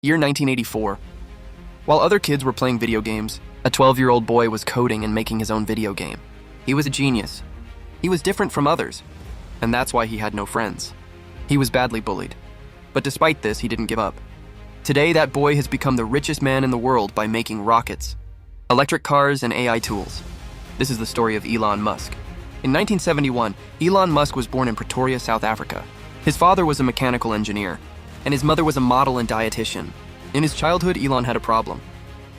Year 1984. While other kids were playing video games, a 12-year-old boy was coding and making his own video game. He was a genius. He was different from others, and that's why he had no friends. He was badly bullied. But despite this, he didn't give up. Today, that boy has become the richest man in the world by making rockets, electric cars, and AI tools. This is the story of Elon Musk. In 1971, Elon Musk was born in Pretoria, South Africa. His father was a mechanical engineer, and his mother was a model and dietitian. In his childhood, Elon had a problem.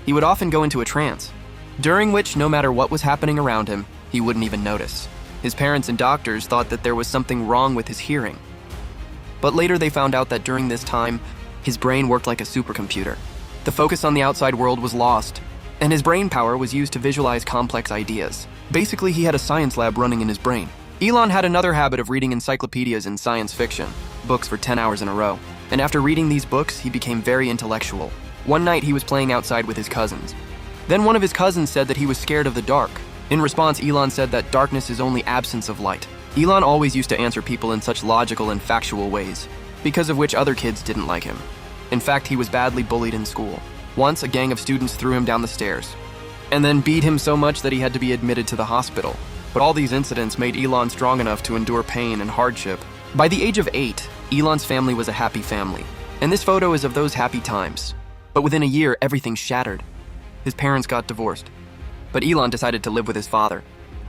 He would often go into a trance, during which no matter what was happening around him, he wouldn't even notice. His parents and doctors thought that there was something wrong with his hearing. But later they found out that during this time, his brain worked like a supercomputer. The focus on the outside world was lost, and his brain power was used to visualize complex ideas. Basically, he had a science lab running in his brain. Elon had another habit of reading encyclopedias and science fiction, books for 10 hours in a row. And after reading these books, he became very intellectual. One night, he was playing outside with his cousins. Then one of his cousins said that he was scared of the dark. In response, Elon said that darkness is only absence of light. Elon always used to answer people in such logical and factual ways, because of which other kids didn't like him. In fact, he was badly bullied in school. Once, a gang of students threw him down the stairs, and then beat him so much that he had to be admitted to the hospital. But all these incidents made Elon strong enough to endure pain and hardship. By the age of 8, Elon's family was a happy family, and this photo is of those happy times. But within a year, everything shattered. His parents got divorced, but Elon decided to live with his father.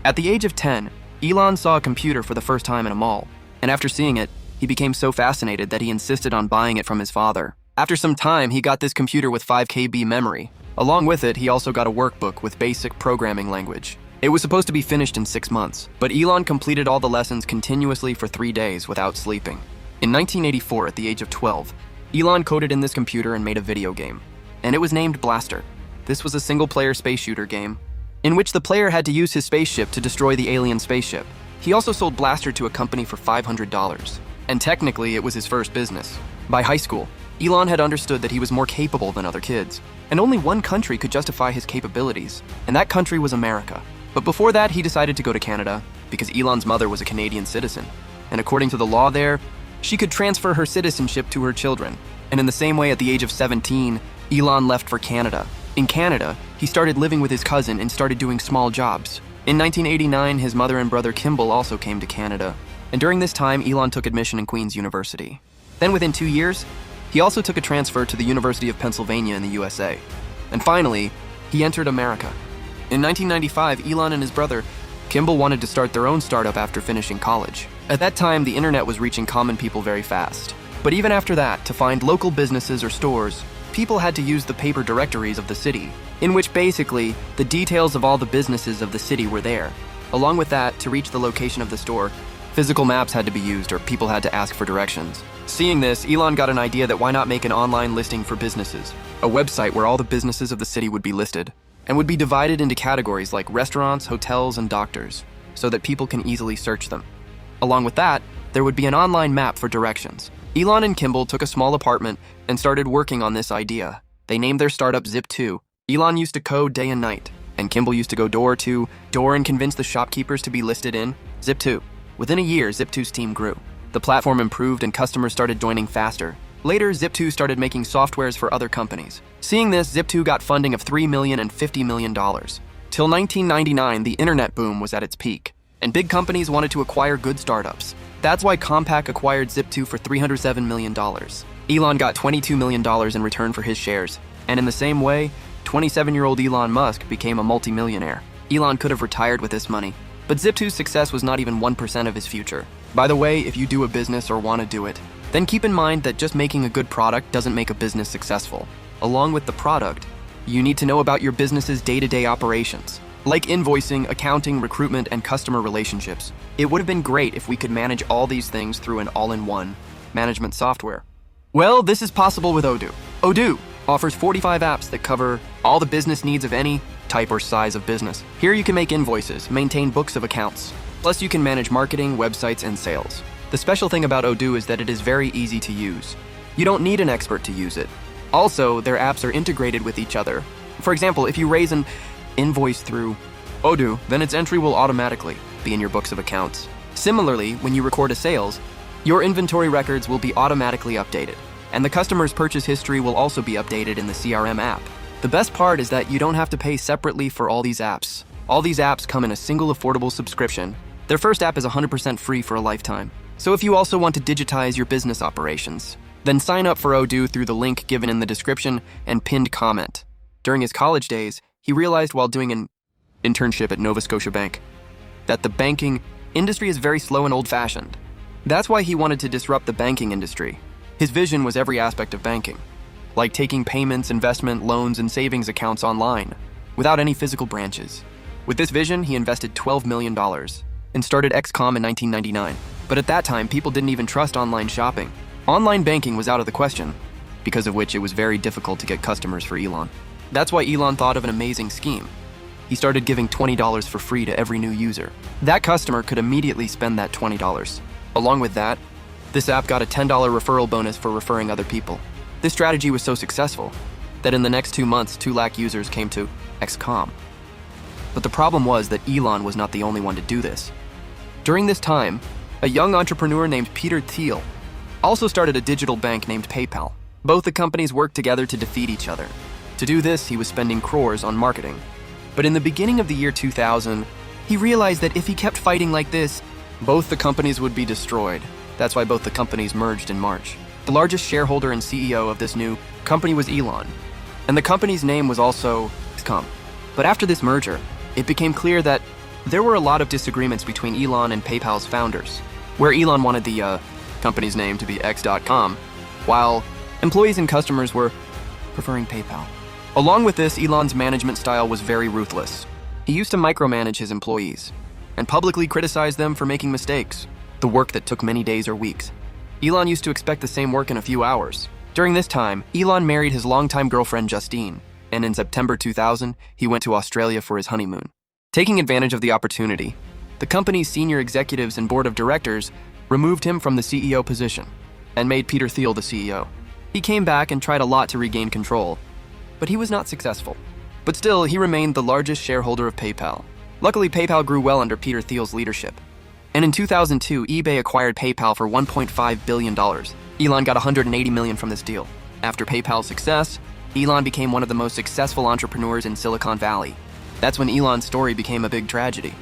At the age of 10, Elon saw a computer for the first time in a mall, and after seeing it, he became so fascinated that he insisted on buying it from his father. After some time, he got this computer with 5 KB memory. Along with it, he also got a workbook with basic programming language. It was supposed to be finished in 6 months, but Elon completed all the lessons continuously for 3 days without sleeping. In 1984, at the age of 12, Elon coded in this computer and made a video game, and it was named Blaster. This was a single-player space shooter game, in which the player had to use his spaceship to destroy the alien spaceship. He also sold Blaster to a company for $500, and technically it was his first business. By high school, Elon had understood that he was more capable than other kids, and only one country could justify his capabilities, and that country was America. But before that, he decided to go to Canada, because Elon's mother was a Canadian citizen, and according to the law there, she could transfer her citizenship to her children. And in the same way, at the age of 17, Elon left for Canada. In Canada, he started living with his cousin and started doing small jobs. In 1989, his mother and brother Kimball also came to Canada, and during this time, Elon took admission in Queen's University. Then within 2 years, he also took a transfer to the University of Pennsylvania in the USA. And finally, he entered America. In 1995, Elon and his brother, Kimball, wanted to start their own startup after finishing college. At that time, the internet was reaching common people very fast. But even after that, to find local businesses or stores, people had to use the paper directories of the city, in which basically, the details of all the businesses of the city were there. Along with that, to reach the location of the store, physical maps had to be used or people had to ask for directions. Seeing this, Elon got an idea that why not make an online listing for businesses, a website where all the businesses of the city would be listed, and would be divided into categories like restaurants, hotels, and doctors, so that people can easily search them. Along with that, there would be an online map for directions. Elon and Kimball took a small apartment and started working on this idea. They named their startup Zip2. Elon used to code day and night, and Kimball used to go door to door and convince the shopkeepers to be listed in Zip2. Within a year, Zip2's team grew. The platform improved and customers started joining faster. Later, Zip2 started making softwares for other companies. Seeing this, Zip2 got funding of $3 million and $50 million. Till 1999, the internet boom was at its peak, and big companies wanted to acquire good startups. That's why Compaq acquired Zip2 for $307 million. Elon got $22 million in return for his shares, and in the same way, 27-year-old Elon Musk became a multimillionaire. Elon could have retired with this money, but Zip2's success was not even 1% of his future. By the way, if you do a business or want to do it, then keep in mind that just making a good product doesn't make a business successful. Along with the product, you need to know about your business's day-to-day operations, like invoicing, accounting, recruitment, and customer relationships. It would have been great if we could manage all these things through an all-in-one management software. Well, this is possible with Odoo. Odoo offers 45 apps that cover all the business needs of any type or size of business. Here you can make invoices, maintain books of accounts, plus you can manage marketing, websites, and sales. The special thing about Odoo is that it is very easy to use. You don't need an expert to use it. Also, their apps are integrated with each other. For example, if you raise an invoice through Odoo, then its entry will automatically be in your books of accounts. Similarly, when you record a sales, your inventory records will be automatically updated. And the customer's purchase history will also be updated in the CRM app. The best part is that you don't have to pay separately for all these apps. All these apps come in a single affordable subscription. Their first app is 100% free for a lifetime. So if you also want to digitize your business operations, then sign up for Odoo through the link given in the description and pinned comment. During his college days, he realized while doing an internship at Nova Scotia Bank that the banking industry is very slow and old-fashioned. That's why he wanted to disrupt the banking industry. His vision was every aspect of banking, like taking payments, investment, loans, and savings accounts online, without any physical branches. With this vision, he invested $12 million and started XCOM in 1999. But at that time, people didn't even trust online shopping. Online banking was out of the question, because of which it was very difficult to get customers for Elon. That's why Elon thought of an amazing scheme. He started giving $20 for free to every new user. That customer could immediately spend that $20. Along with that, this app got a $10 referral bonus for referring other people. This strategy was so successful that in the next 2 months, 2 lakh users came to XCOM. But the problem was that Elon was not the only one to do this. During this time, a young entrepreneur named Peter Thiel also started a digital bank named PayPal. Both the companies worked together to defeat each other. To do this, he was spending crores on marketing. But in the beginning of the year 2000, he realized that if he kept fighting like this, both the companies would be destroyed. That's why both the companies merged in March. The largest shareholder and CEO of this new company was Elon, and the company's name was also XCOM. But after this merger, it became clear that there were a lot of disagreements between Elon and PayPal's founders, where Elon wanted the company's name to be X.com, while employees and customers were preferring PayPal. Along with this, Elon's management style was very ruthless. He used to micromanage his employees and publicly criticize them for making mistakes, the work that took many days or weeks. Elon used to expect the same work in a few hours. During this time, Elon married his longtime girlfriend Justine, and in September 2000, he went to Australia for his honeymoon. Taking advantage of the opportunity, the company's senior executives and board of directors removed him from the CEO position and made Peter Thiel the CEO. He came back and tried a lot to regain control, but he was not successful. But still, he remained the largest shareholder of PayPal. Luckily, PayPal grew well under Peter Thiel's leadership. And in 2002, eBay acquired PayPal for $1.5 billion. Elon got $180 million from this deal. After PayPal's success, Elon became one of the most successful entrepreneurs in Silicon Valley. That's when Elon's story became a big tragedy.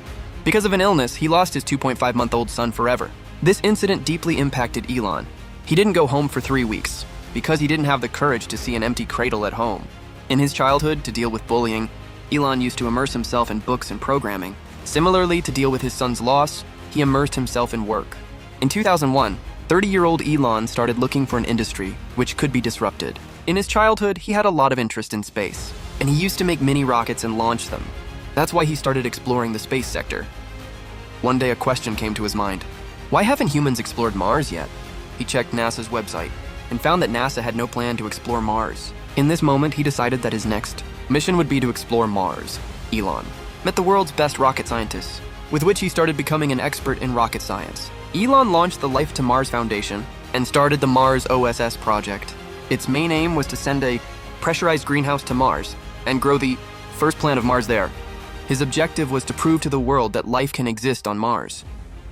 Because of an illness, he lost his 2.5-month-old son forever. This incident deeply impacted Elon. He didn't go home for 3 weeks because he didn't have the courage to see an empty cradle at home. In his childhood, to deal with bullying, Elon used to immerse himself in books and programming. Similarly, to deal with his son's loss, he immersed himself in work. In 2001, 30-year-old Elon started looking for an industry which could be disrupted. In his childhood, he had a lot of interest in space, and he used to make mini rockets and launch them. That's why he started exploring the space sector. One day, a question came to his mind. Why haven't humans explored Mars yet? He checked NASA's website and found that NASA had no plan to explore Mars. In this moment, he decided that his next mission would be to explore Mars. Elon met the world's best rocket scientists, with which he started becoming an expert in rocket science. Elon launched the Life to Mars Foundation and started the Mars OSS project. Its main aim was to send a pressurized greenhouse to Mars and grow the first plant of Mars there. His objective was to prove to the world that life can exist on Mars.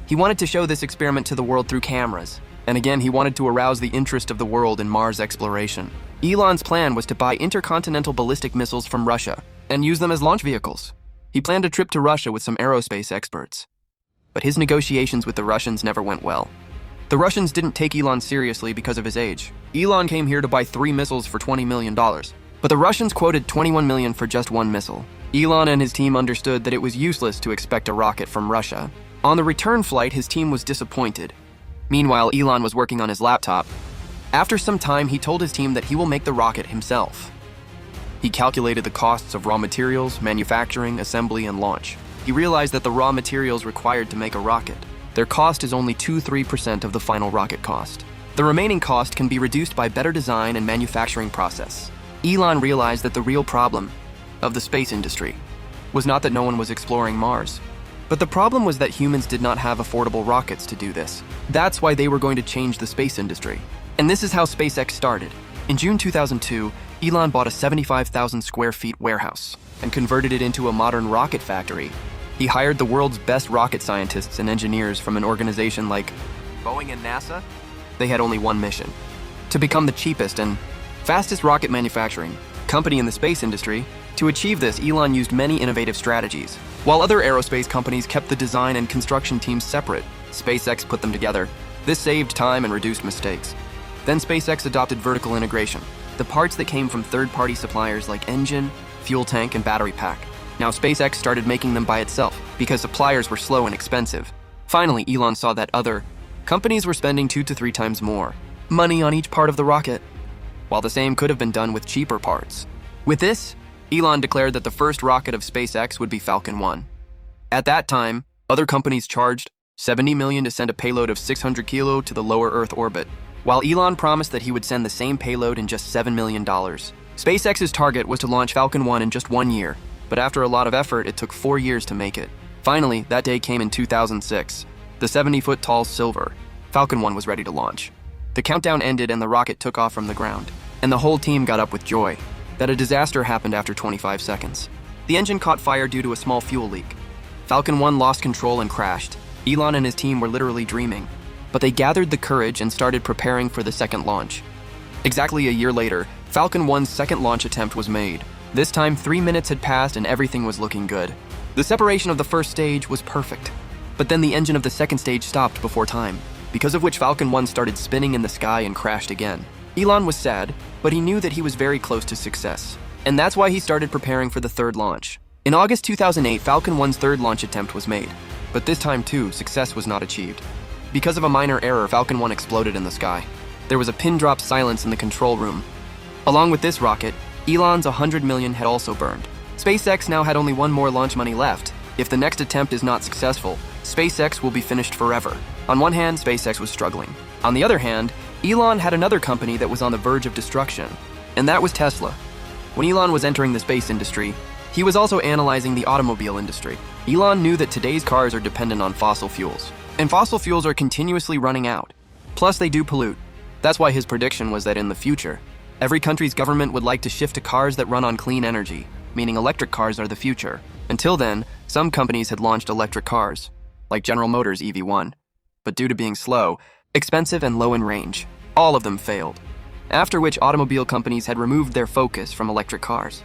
He wanted to show this experiment to the world through cameras, and again, he wanted to arouse the interest of the world in Mars exploration. Elon's plan was to buy intercontinental ballistic missiles from Russia and use them as launch vehicles. He planned a trip to Russia with some aerospace experts. But his negotiations with the Russians never went well. The Russians didn't take Elon seriously because of his age. Elon came here to buy 3 missiles for $20 million, but the Russians quoted $21 million for just 1 missile. Elon and his team understood that it was useless to expect a rocket from Russia. On the return flight, his team was disappointed. Meanwhile, Elon was working on his laptop. After some time, he told his team that he will make the rocket himself. He calculated the costs of raw materials, manufacturing, assembly, and launch. He realized that the raw materials required to make a rocket, their cost is only 2-3% of the final rocket cost. The remaining cost can be reduced by better design and manufacturing process. Elon realized that the real problem of the space industry was not that no one was exploring Mars, but the problem was that humans did not have affordable rockets to do this. That's why they were going to change the space industry. And this is how SpaceX started. In June 2002, Elon bought a 75,000 square feet warehouse and converted it into a modern rocket factory. He hired the world's best rocket scientists and engineers from an organization like Boeing and NASA. They had only one mission: to become the cheapest and fastest rocket manufacturing company in the space industry. To achieve this, Elon used many innovative strategies. While other aerospace companies kept the design and construction teams separate, SpaceX put them together. This saved time and reduced mistakes. Then SpaceX adopted vertical integration, the parts that came from third-party suppliers like engine, fuel tank, and battery pack. Now SpaceX started making them by itself because suppliers were slow and expensive. Finally, Elon saw that other companies were spending 2 to 3 times more money on each part of the rocket, while the same could have been done with cheaper parts. With this, Elon declared that the first rocket of SpaceX would be Falcon 1. At that time, other companies charged $70 million to send a payload of 600 kilo to the lower Earth orbit, while Elon promised that he would send the same payload in just $7 million. SpaceX's target was to launch Falcon 1 in just 1 year, but after a lot of effort, it took 4 years to make it. Finally, that day came in 2006. The 70-foot-tall Silver Falcon 1 was ready to launch. The countdown ended and the rocket took off from the ground, and the whole team got up with joy that a disaster happened after 25 seconds. The engine caught fire due to a small fuel leak. Falcon 1 lost control and crashed. Elon and his team were literally dreaming, but they gathered the courage and started preparing for the second launch. Exactly a year later, Falcon 1's second launch attempt was made. This time, 3 minutes had passed and everything was looking good. The separation of the first stage was perfect, but then the engine of the second stage stopped before time, because of which Falcon 1 started spinning in the sky and crashed again. Elon was sad, but he knew that he was very close to success, and that's why he started preparing for the third launch. In August 2008, Falcon 1's third launch attempt was made, but this time too, success was not achieved. Because of a minor error, Falcon 1 exploded in the sky. There was a pin-drop silence in the control room. Along with this rocket, Elon's $100 million had also burned. SpaceX now had only one more launch money left. If the next attempt is not successful, SpaceX will be finished forever. On one hand, SpaceX was struggling. On the other hand, Elon had another company that was on the verge of destruction, and that was Tesla. When Elon was entering the space industry, he was also analyzing the automobile industry. Elon knew that today's cars are dependent on fossil fuels, and fossil fuels are continuously running out. Plus, they do pollute. That's why his prediction was that in the future, every country's government would like to shift to cars that run on clean energy, meaning electric cars are the future. Until then, some companies had launched electric cars, like General Motors' EV1. But due to being slow, expensive, and low in range, all of them failed. After which automobile companies had removed their focus from electric cars.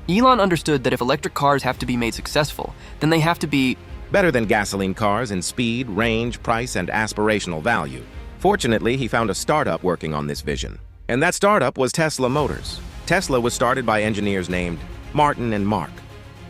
Elon understood that if electric cars have to be made successful, then they have to be better than gasoline cars in speed, range, price, and aspirational value. Fortunately, he found a startup working on this vision. And that startup was Tesla Motors. Tesla was started by engineers named Martin and Mark.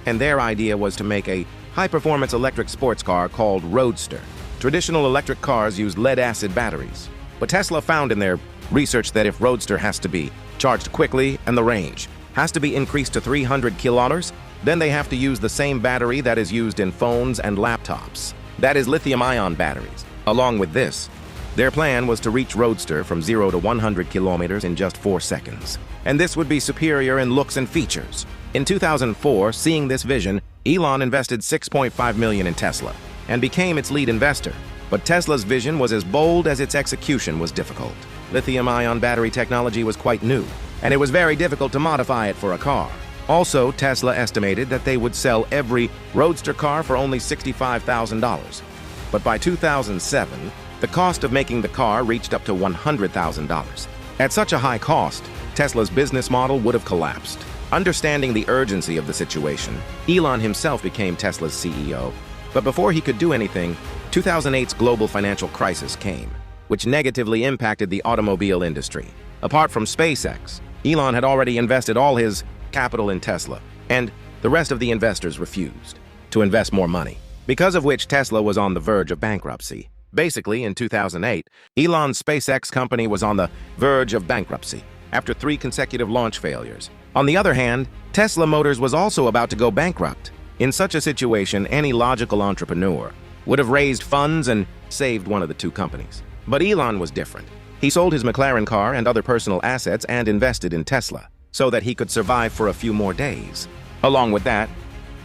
And their idea was to make a high-performance electric sports car called Roadster. Traditional electric cars use lead-acid batteries. But Tesla found in their research that if Roadster has to be charged quickly and the range has to be increased to 300 kilometers, then they have to use the same battery that is used in phones and laptops. That is lithium-ion batteries. Along with this, their plan was to reach Roadster from 0 to 100 kilometers in just 4 seconds. And this would be superior in looks and features. In 2004, seeing this vision, Elon invested $6.5 million in Tesla and became its lead investor. But Tesla's vision was as bold as its execution was difficult. Lithium-ion battery technology was quite new, and it was very difficult to modify it for a car. Also, Tesla estimated that they would sell every Roadster car for only $65,000. But by 2007, the cost of making the car reached up to $100,000. At such a high cost, Tesla's business model would have collapsed. Understanding the urgency of the situation, Elon himself became Tesla's CEO. But before he could do anything, 2008's global financial crisis came, which negatively impacted the automobile industry. Apart from SpaceX, Elon had already invested all his capital in Tesla, and the rest of the investors refused to invest more money, because of which Tesla was on the verge of bankruptcy. Basically, in 2008, Elon's SpaceX company was on the verge of bankruptcy after 3 consecutive launch failures. On the other hand, Tesla Motors was also about to go bankrupt. In such a situation, any logical entrepreneur would have raised funds and saved one of the 2 companies. But Elon was different. He sold his McLaren car and other personal assets and invested in Tesla so that he could survive for a few more days. Along with that,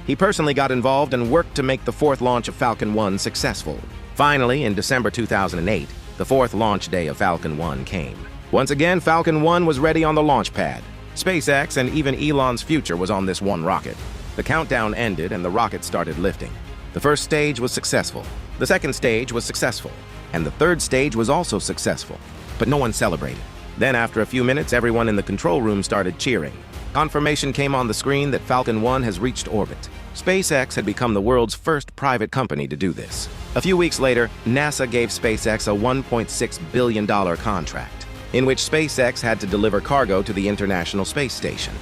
he personally got involved and worked to make the 4th launch of Falcon 1 successful. Finally, in December 2008, the 4th launch day of Falcon 1 came. Once again, Falcon 1 was ready on the launch pad. SpaceX and even Elon's future was on this one rocket. The countdown ended and the rocket started lifting. The first stage was successful. The second stage was successful. And the third stage was also successful. But no one celebrated. Then after a few minutes, everyone in the control room started cheering. Confirmation came on the screen that Falcon 1 has reached orbit. SpaceX had become the world's first private company to do this. A few weeks later, NASA gave SpaceX a $1.6 billion contract, in which SpaceX had to deliver cargo to the International Space Station.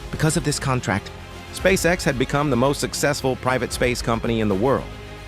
Because of this contract, SpaceX had become the most successful private space company in the world.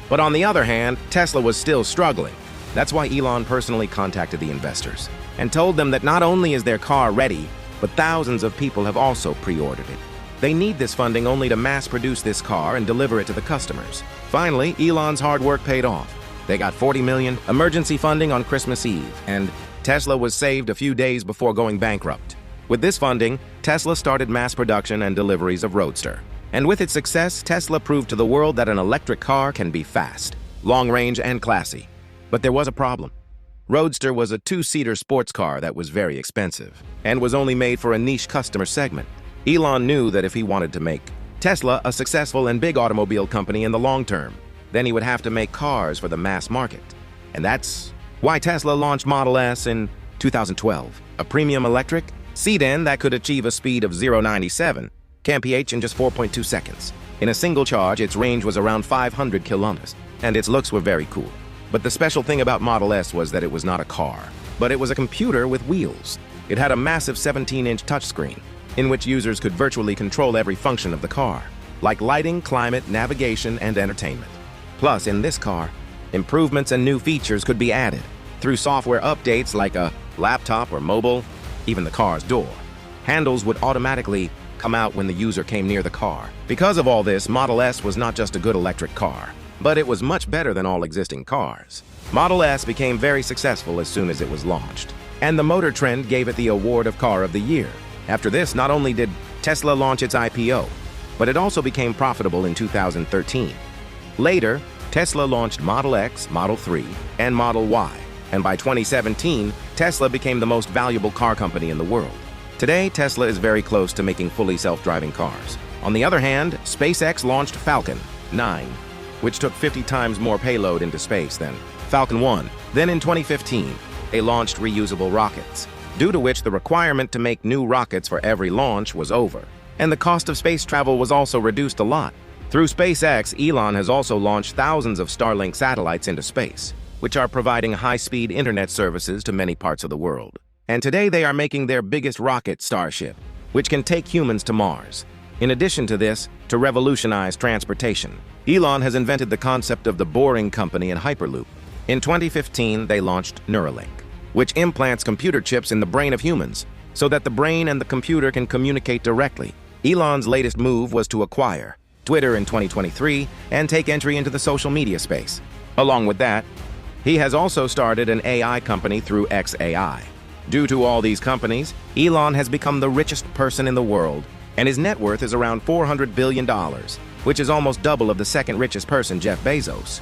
But on the other hand, Tesla was still struggling. That's why Elon personally contacted the investors and told them that not only is their car ready, but thousands of people have also pre-ordered it. They need this funding only to mass-produce this car and deliver it to the customers. Finally, Elon's hard work paid off. They got $40 million emergency funding on Christmas Eve, and Tesla was saved a few days before going bankrupt. With this funding, Tesla started mass production and deliveries of Roadster. And with its success, Tesla proved to the world that an electric car can be fast, long-range, and classy. But there was a problem. Roadster was a two-seater sports car that was very expensive and was only made for a niche customer segment. Elon knew that if he wanted to make Tesla a successful and big automobile company in the long term, then he would have to make cars for the mass market. And that's why Tesla launched Model S in 2012, a premium electric sedan that could achieve a speed of 0-97 kmph in just 4.2 seconds. In a single charge, its range was around 500 kilometers, and its looks were very cool. But the special thing about Model S was that it was not a car, but it was a computer with wheels. It had a massive 17-inch touchscreen, in which users could virtually control every function of the car, like lighting, climate, navigation, and entertainment. Plus, in this car, improvements and new features could be added through software updates like a laptop or mobile. Even the car's door handles would automatically come out when the user came near the car. Because of all this, Model S was not just a good electric car, but it was much better than all existing cars. Model S became very successful as soon as it was launched, and the Motor Trend gave it the award of Car of the Year. After this, not only did Tesla launch its IPO, but it also became profitable in 2013. Later, Tesla launched Model X, Model 3, and Model Y, and by 2017, Tesla became the most valuable car company in the world. Today, Tesla is very close to making fully self-driving cars. On the other hand, SpaceX launched Falcon 9, which took 50 times more payload into space than Falcon 1. Then in 2015, they launched reusable rockets, due to which the requirement to make new rockets for every launch was over. And the cost of space travel was also reduced a lot. Through SpaceX, Elon has also launched thousands of Starlink satellites into space, which are providing high-speed internet services to many parts of the world. And today they are making their biggest rocket, Starship, which can take humans to Mars. In addition to this, to revolutionize transportation, Elon has invented the concept of the Boring Company and Hyperloop. In 2015, they launched Neuralink, which implants computer chips in the brain of humans so that the brain and the computer can communicate directly. Elon's latest move was to acquire Twitter in 2023 and take entry into the social media space. Along with that, he has also started an AI company through XAI. Due to all these companies, Elon has become the richest person in the world, and his net worth is around $400 billion, which is almost double of the second richest person, Jeff Bezos.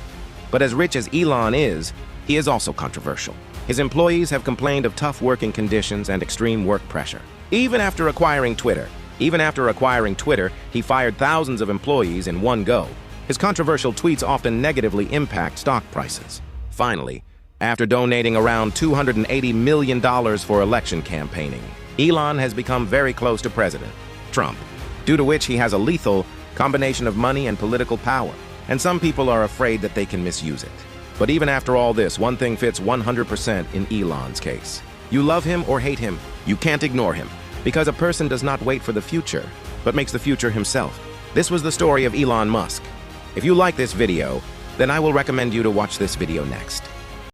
But as rich as Elon is, he is also controversial. His employees have complained of tough working conditions and extreme work pressure. Even after acquiring Twitter, he fired thousands of employees in one go. His controversial tweets often negatively impact stock prices. Finally, after donating around $280 million for election campaigning, Elon has become very close to President Trump, due to which he has a lethal combination of money and political power, and some people are afraid that they can misuse it. But even after all this, one thing fits 100% in Elon's case. You love him or hate him, you can't ignore him, because a person does not wait for the future, but makes the future himself. This was the story of Elon Musk. If you like this video, then I will recommend you to watch this video next.